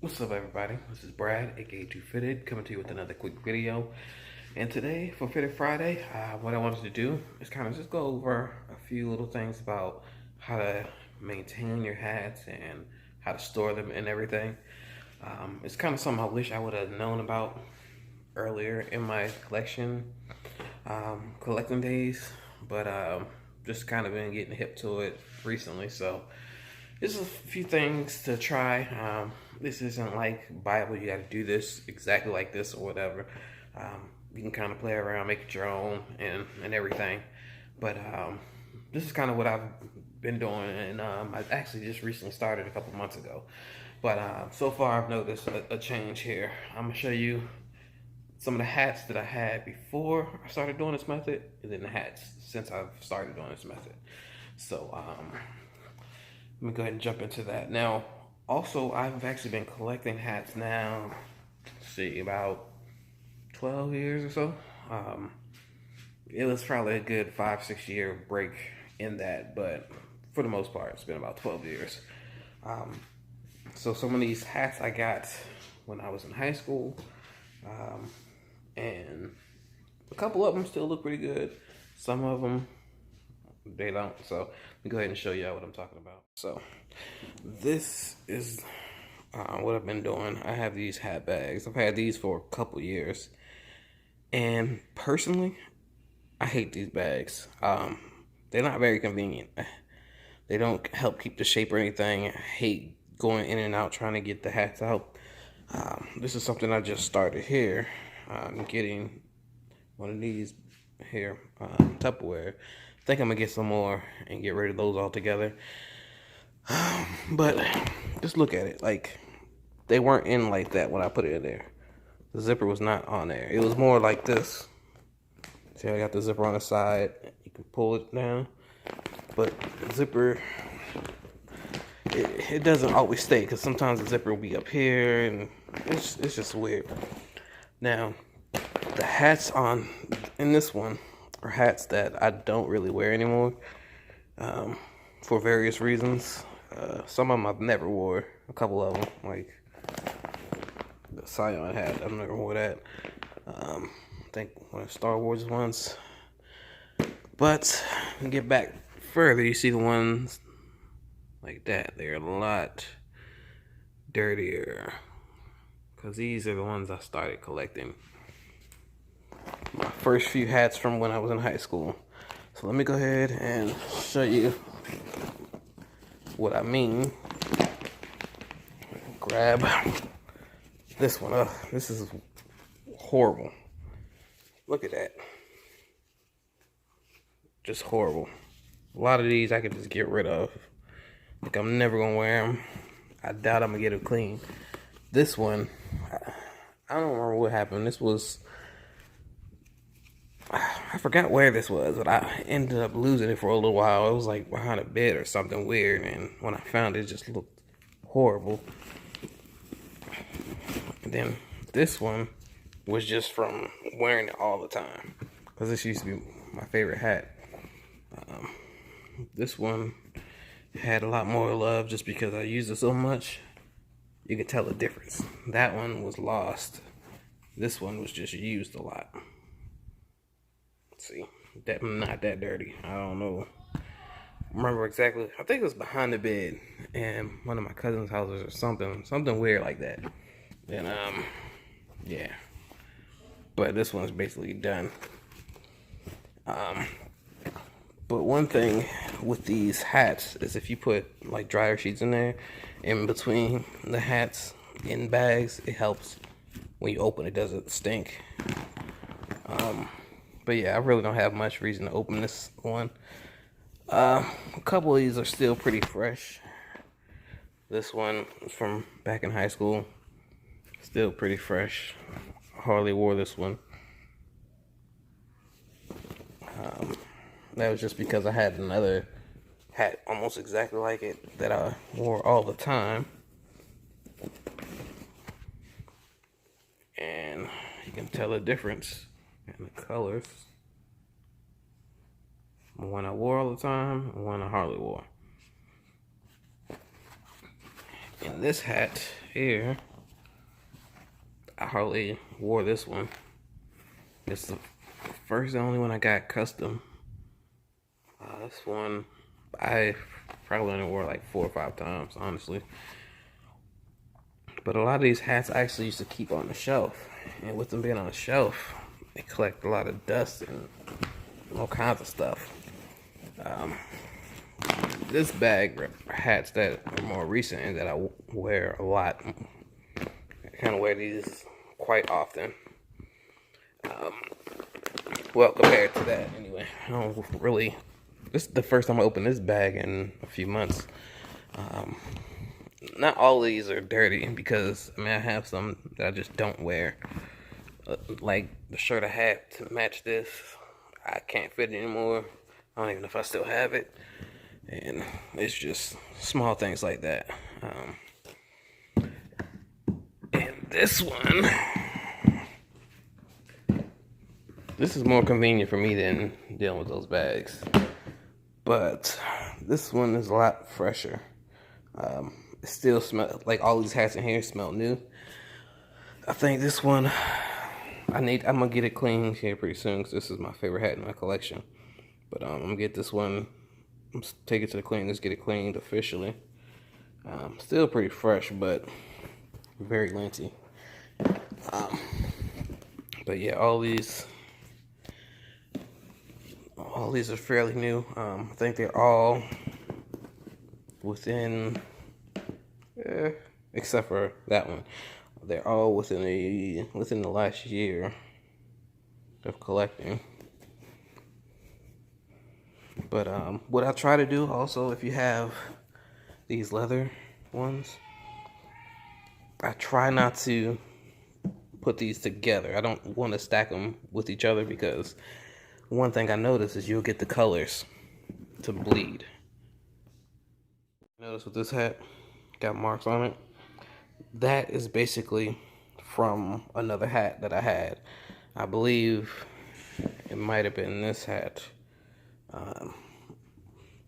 What's up, everybody? This is Brad, aka Too Fitted, coming to you with another quick video. And today, for Fitted Friday, what I wanted to do is kind of just go over a few little things about how to maintain your hats and how to store them and everything. It's kind of something I wish I would have known about earlier in my collecting days, but just kind of been getting hip to it recently. So this is a few things to try. This isn't like Bible, you got to do this exactly like this or whatever. You can kind of play around, make it your own and everything. But this is kind of what I've been doing, and I actually just recently started a couple months ago. But so far I've noticed a change here. I'm going to show you some of the hats that I had before I started doing this method, and then the hats since I've started doing this method. So let me go ahead and jump into that. Now, also, I've actually been collecting hats now, let's see, about 12 years or so. It was probably a good 5-6 year break in that, but for the most part, it's been about 12 years. So some of these hats I got when I was in high school, and a couple of them still look pretty good. Some of them, they don't. So let me go ahead and show you what I'm talking about. So this is what I've been doing. I have these hat bags. I've had these for a couple years, and personally, I hate these bags. They're not very convenient. They don't help keep the shape or anything. I hate going in and out trying to get the hats out. This is something I just started here. I'm getting one of these here, Tupperware. I think I'm gonna get some more and get rid of those altogether. But just look at it. Like, they weren't in like that when I put it in there. The zipper was not on there. It was more like this. See, I got the zipper on the side. You can pull it down, but the zipper, it doesn't always stay, because sometimes the zipper will be up here, and it's just weird. Now, the hats in this one are hats that I don't really wear anymore, for various reasons. Some of them I've never wore. A couple of them, like the Scion hat, I've never wore that. I think one of Star Wars ones. But to get back further, you see the ones like that. They're a lot dirtier, because these are the ones I started collecting. My first few hats from when I was in high school. So let me go ahead and show you what I mean. Grab this one up. This is horrible. Look at that. Just horrible. A lot of these I could just get rid of. Like, I'm never gonna wear them. I doubt I'm gonna get them clean. This one, I don't remember what happened. This was, I forgot where this was, but I ended up losing it for a little while. It was like behind a bed or something weird, and when I found it, it just looked horrible. And then this one was just from wearing it all the time, because this used to be my favorite hat. This one had a lot more love just because I used it so much. You can tell the difference. That one was lost. This one was just used a lot. See, that not that dirty. I don't know. Remember exactly. I think it was behind the bed in one of my cousin's houses or something weird like that. And yeah. But this one's basically done. But one thing with these hats is if you put like dryer sheets in there, in between the hats in bags, it helps when you open it, doesn't stink. But yeah, I really don't have much reason to open this one. A couple of these are still pretty fresh. This one is from back in high school, still pretty fresh. Hardly wore this one. That was just because I had another hat almost exactly like it that I wore all the time. And you can tell the difference in the colors. One I wore all the time, and one I hardly wore. And this hat here I hardly wore this one. It's the first and only one I got custom. This one I probably only wore like 4 or 5 times, honestly. But a lot of these hats I actually used to keep on the shelf. And with them being on the shelf, they collect a lot of dust and all kinds of stuff. This bag are hats that are more recent and that I wear a lot. I kind of wear these quite often. Well, compared to that, anyway. I don't really. This is the first time I opened this bag in a few months. Not all of these are dirty because I have some that I just don't wear. Like the shirt I had to match this, I can't fit it anymore. I don't even know if I still have it. And it's just small things like that. And this one, this is more convenient for me than dealing with those bags. But this one is a lot fresher. It still smells like all these hats in here smell new. I think this one, I'm gonna get it cleaned here pretty soon because this is my favorite hat in my collection. But I'm gonna get this one, take it to the cleaners, get it cleaned officially. Still pretty fresh, but very linty. But yeah, all these are fairly new. I think they're all within, except for that one, they're all within the last year of collecting. But what I try to do also, if you have these leather ones, I try not to put these together. I don't want to stack them with each other because one thing I noticed is you'll get the colors to bleed. Notice with this hat, got marks on it. That is basically from another hat that I had. I believe it might have been this hat.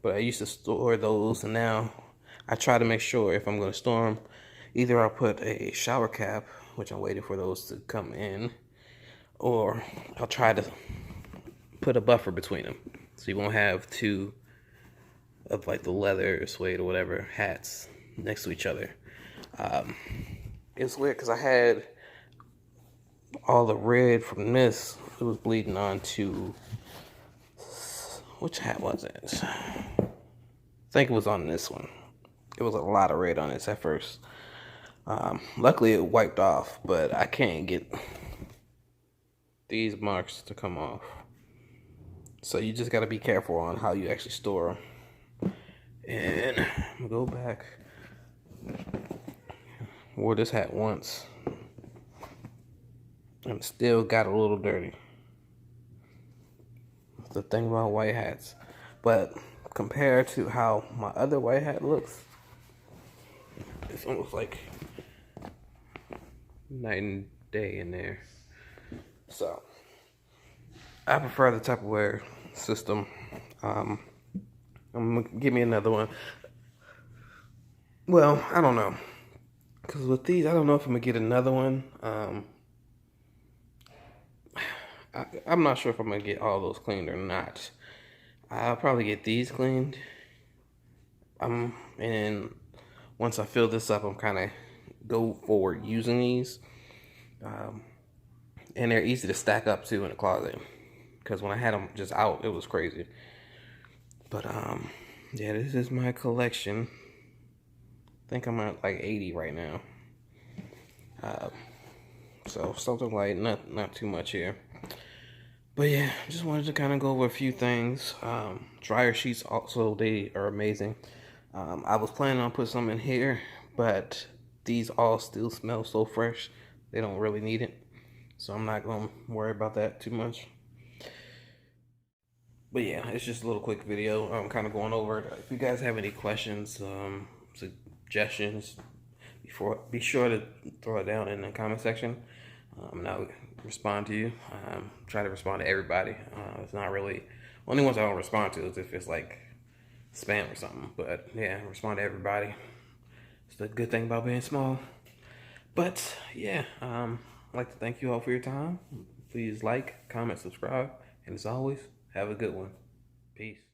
But I used to store those, and now I try to make sure if I'm going to store them, either I'll put a shower cap, which I'm waiting for those to come in, or I'll try to put a buffer between them. So you won't have two of like the leather, suede, or whatever hats next to each other. It's weird because I had all the red from this. It was bleeding on to, which hat was it? I think it was on this one. It was a lot of red on this at first. Luckily it wiped off, but I can't get these marks to come off. So you just got to be careful on how you actually store them. And I'm gonna go back. Wore this hat once and still got a little dirty. That's the thing about white hats. But compared to how my other white hat looks, it's almost like night and day in there. So I prefer the Tupperware system. I'm gonna give me another one. Well, I don't know, because with these, I don't know if I'm gonna get another one. I'm not sure if I'm gonna get all those cleaned or not. I'll probably get these cleaned. And once I fill this up, I'm kind of go forward using these. And they're easy to stack up too in the closet. Because when I had them just out, it was crazy. But yeah, this is my collection. I think I'm at like 80 right now. So something like not too much here. But yeah, just wanted to kind of go over a few things. Dryer sheets also, they are amazing. I was planning on putting some in here, but these all still smell so fresh. They don't really need it. So I'm not going to worry about that too much. But yeah, it's just a little quick video. I'm kind of going over it. If you guys have any questions, suggestions, be sure to throw it down in the comment section. And I'll respond to you. Try to respond to everybody. It's not really, only ones I don't respond to is if it's like spam or something. But yeah, respond to everybody. It's the good thing about being small. But yeah, I'd like to thank you all for your time. Please like, comment, subscribe, and as always, have a good one. Peace.